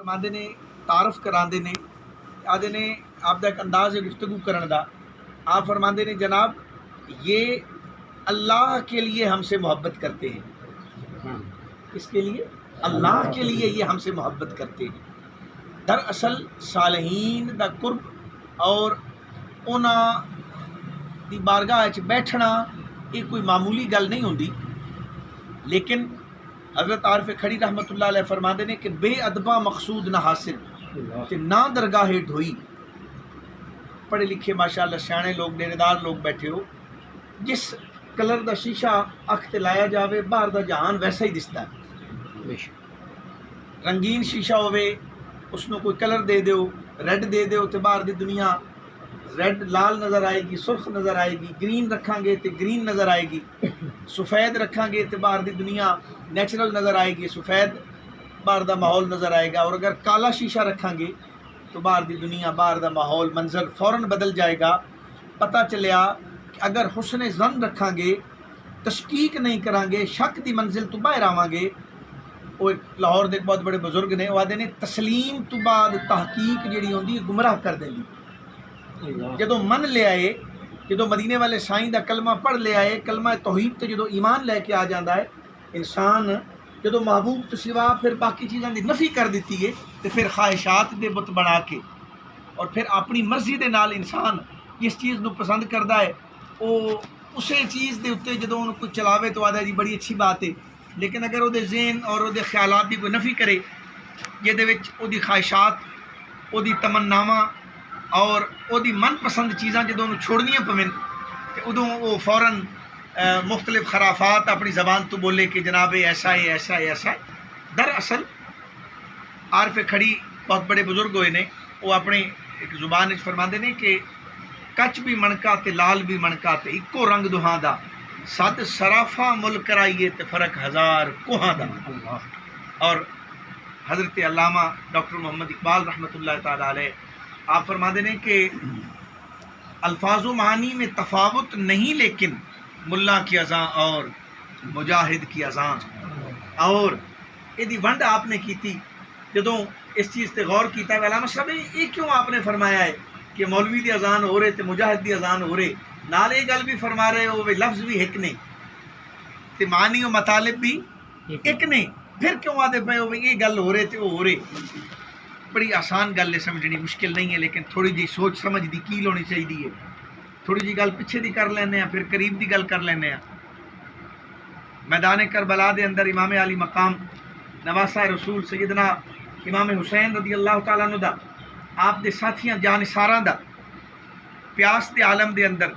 فرماندے نے تعارف کراندے نے آدھے نے آپ دا ایک انداز ہے گفتگو کرن دا. آپ فرماندے نے جناب یہ اللہ کے لیے ہم سے محبت کرتے ہیں. کس کے لیے؟ اللہ کے لیے یہ ہم سے محبت کرتے ہیں. دراصل صالحین دا قرب اور انہاں دی بارگاہ وچ بیٹھنا یہ کوئی معمولی گل نہیں ہوندی. لیکن حضرت عارف کھڑی رحمت اللہ علیہ فرماندے نے کہ بے ادبا مقصود نہ حاصل تے نہ درگاہ ڈھوئی. پڑھے لکھے ماشاءاللہ سیانے لوگ ڈیرے دار لوگ بیٹھے ہو. جس کلر دا شیشہ اکھ تے لایا جاوے باہر دا جہان ویسا ہی دستا ہے. رنگین شیشہ ہوئے اس نو کوئی کلر دے دیو، ریڈ دے دیو تے باہر دی دنیا ریڈ لال نظر آئے گی، سرخ نظر آئے گی. گرین رکھاں گے تے گرین نظر آئے گی. سفید رکھاں گے تے باہر دی دنیا نیچرل نظر آئے گی، سفید باہر دا ماحول نظر آئے گا. اور اگر کالا شیشہ رکھاں گے تو باہر دی دنیا باہر دا ماحول منظر فوراً بدل جائے گا. پتہ چلیا کہ اگر حسن ظن رکھاں گے، تشکیک نہیں کران گے، شک دی منزل تو باہر آواں گے. وہ ایک لاہور دے بہت بڑے بزرگ نے وہ آدھے نے تسلیم تو بعد تحقیق جیڑی ہوندی ہے گمراہ کر دیندی. جدو من لے آئے، جدو مدینے والے سائیں دا کلمہ پڑھ لے آئے، کلمہ توحید تے جدو ایمان لے کے آ جاندا ہے انسان، جدو محبوب تو سوا پھر باقی چیزاں دی نفی کر دیتی ہے تے پھر خواہشات دے بت بنا کے اور پھر اپنی مرضی دے نال انسان جس چیز نو پسند کردا ہے وہ اسے چیز دے اتنے جدو انہوں کوئی چلاوے تو آدھا جی بڑی اچھی بات ہے. لیکن اگر وہ دے ذہن اور وہ دے خیالات دی کوئی نفی کرے جے دے وچ وہ دی خواہشات، وہ دی تمناواں اور وہ دی من پسند چیزاں جدو انہوں چھوڑنیاں پویں تے ادوں وہ فوراً مختلف خرافات اپنی زبان تو بولے کہ جناب ایسا ہے ایسا ہے ایسا ہے. دراصل عارف کھڑی بہت بڑے بزرگ ہوئے نے وہ اپنے ایک زبان فرماندے نے کہ کچ بھی منکا تے لال بھی منکا تے اکو رنگ دہاں دا، صد سرافہ مل کرائیے تے فرق ہزار کوہاں دا. اور حضرت علامہ ڈاکٹر محمد اقبال رحمۃ اللہ تعالیٰ علیہ آپ فرماندے نے کہ الفاظ و معانی میں تفاوت نہیں لیکن ملا کی اذان اور مجاہد کی اذان. اور یہ ونڈ آپ نے کی تھی جدوں اس چیز تے غور کیتا ہے علامہ صاحب یہ کیوں آپ نے فرمایا ہے کہ مولوی دی اذان ہو رہے تے مجاہد دی اذان ہو رہے، نال یہ گل بھی فرما رہے ہو لفظ بھی ایک نے تے معنی و مطالب بھی ایک نے، پھر کیوں آدھے پے ہو یہ گل ہو رہے تے وہ ہو رہے. بڑی آسان گل ہے، سمجھنی مشکل نہیں ہے، لیکن تھوڑی جی سوچ سمجھ دی کیل ہونی چاہیے. تھوڑی جی گل پیچھے دی کر لینے ہیں پھر قریب دی گل کر لینے ہیں. میدان کربلا دے اندر امام علی مقام نواسہ رسول سیدنا امام حسین رضی اللہ تعالیٰ عنہ دا آپ دے ساتھیاں جانثاراں دا پیاس دے عالم دے اندر،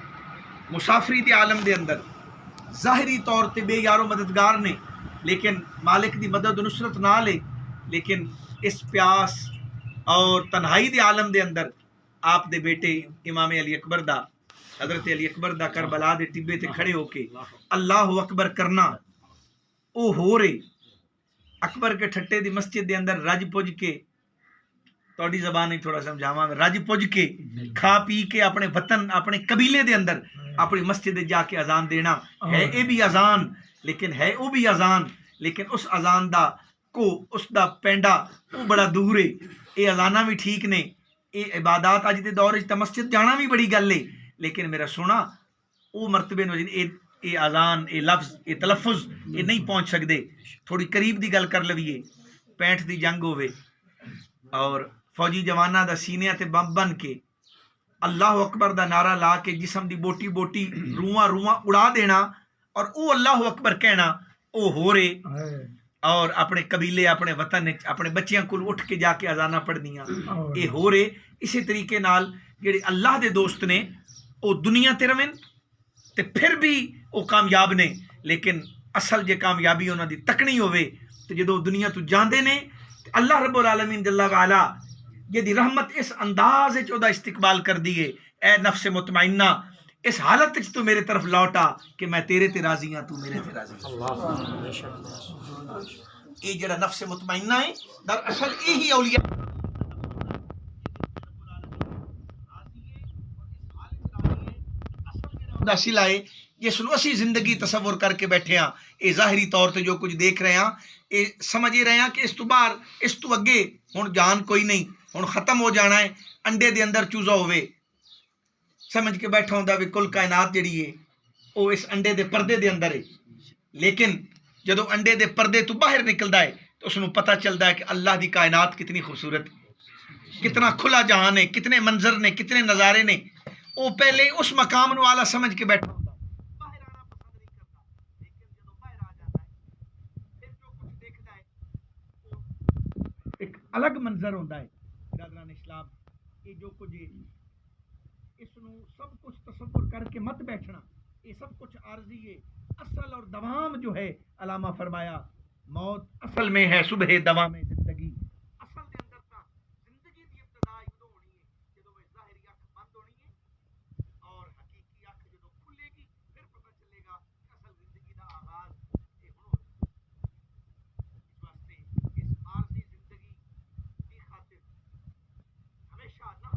مسافری دے عالم دے اندر ظاہری طور تے بے یارو مددگار نے لیکن مالک دی مدد و نصرت نہ لے. لیکن اس پیاس اور تنہائی دے عالم دے اندر آپ دے بیٹے امام علی اکبر دا، حضرت علی اکبر دا کربلا دے ٹبے تے کھڑے ہو کے اللہ اکبر کرنا او ہو رہے. اکبر کے ٹھٹے دی مسجد دے اندر رج پج کے، توڑی زبان ہی تھوڑا سمجھاواں، رج پج کے کھا پی کے اپنے وطن اپنے قبیلے دے اندر اپنی مسجد جا کے اذان دینا ہے اے بھی اذان، لیکن ہے او بھی اذان، لیکن اس اذان دا کو اس دا پینڈا وہ بڑا دور ہے. اے اذانہ بھی ٹھیک نے، اے عبادات اج دے دور وچ تے مسجد جانا بھی بڑی گل ہے، لیکن میرا سونا وہ مرتبے نو اے اذان اے لفظ اے تلفظ اے نہیں پہنچ سکدے. تھوڑی قریب دی گل کر لویے، 65 دی جنگ ہوئے اور فوجی جوانہ دا سینیاں تے بم بن کے اللہ اکبر دا نعرہ لا کے جسم دی بوٹی بوٹی رواں رواں اڑا دینا اور او اللہ اکبر کہنا او ہو رہے. اور اپنے قبیلے اپنے وطن اپنے بچیاں کو اٹھ کے جا کے اذانہ پڑھنیاں اے ہو رہے. اسی طریقے نال جڑے اللہ دے دوست نے او دنیا تے روین تے پھر بھی او کامیاب نے، لیکن اصل جے کامیابی انہاں دی تکنی ہوئے تے جدو دنیا تو جاندے نے اللہ رب العالمین جل وعلا جدی رحمت اس انداز وچ دا استقبال کر دیے، اے نفس مطمئنہ اس حالت وچ تو میرے طرف لوٹا کہ میں تیرے تے راضی ہاں تو میرے تے راضی ہاں. یہ جڑا نفس مطمئنہ ہے دراصل یہی اولیاء دا سلا ہے ਜਿਸ ਨੂੰ ਅਸੀਂ ਜ਼ਿੰਦਗੀ ਤਸੱਵੁਰ ਕਰਕੇ ਬੈਠੇ ਹਾਂ, ਇਹ ਜ਼ਾਹਿਰੀ ਤੌਰ ਤੇ ਜੋ ਕੁਝ ਦੇਖ ਰਹੇ ਹਾਂ, ਇਹ ਸਮਝ ਹੀ ਰਹੇ ਹਾਂ ਕਿ ਇਸ ਤੋਂ ਬਾਹਰ, ਇਸ ਤੋਂ ਅੱਗੇ ਹੁਣ ਜਾਨ ਕੋਈ ਨਹੀਂ, ਹੁਣ ਖਤਮ ਹੋ ਜਾਣਾ ਹੈ। ਅੰਡੇ ਦੇ ਅੰਦਰ ਚੂਜ਼ਾ ਹੋਵੇ, ਸਮਝ ਕੇ ਬੈਠਾ ਹੁੰਦਾ ਵੀ ਕੁੱਲ ਕਾਇਨਾਤ ਜਿਹੜੀ ਹੈ ਉਹ ਇਸ ਅੰਡੇ ਦੇ ਪਰਦੇ ਦੇ ਅੰਦਰ ਹੈ। ਲੇਕਿਨ ਜਦੋਂ ਅੰਡੇ ਦੇ ਪਰਦੇ ਤੋਂ ਬਾਹਰ ਨਿਕਲਦਾ ਹੈ تو اس میں پتہ چلتا ہے کہ اللہ دی کائنات کتنی خوبصورت ہے، کتنا کھلا جہان ہے، کتنے منظر نے، کتنے نظارے نے. وہ پہلے اس مقام نو آلہ سمجھ کے بیٹھا ہوتا، باہر آنا پسند نہیں کرتا، لیکن جب باہر آ جاتا ہے پھر جو کچھ دیکھتا ہے وہ ایک الگ منظر ہوتا ہے. برادران اسلام، یہ جو کچھ اس نو سب کچھ تصور کر کے مت بیٹھنا، یہ سب کچھ عارضی ہے. اصل اور دوام جو ہے، علامہ فرمایا موت اصل میں ہے صبح دوام زندگی. اصل دے اندر تا زندگی دی ابتدا ادو ہونی ہے جدو میں ظاہری اکھ بند ہونی ہے اور حقیقی اکھ جدو کھلے گی پھر پتہ چلے گا کہ اصل زندگی دا آغاز یہ ہن ہو. اس واسطے اس عارضی زندگی دی خاطر ہمیشہ نہ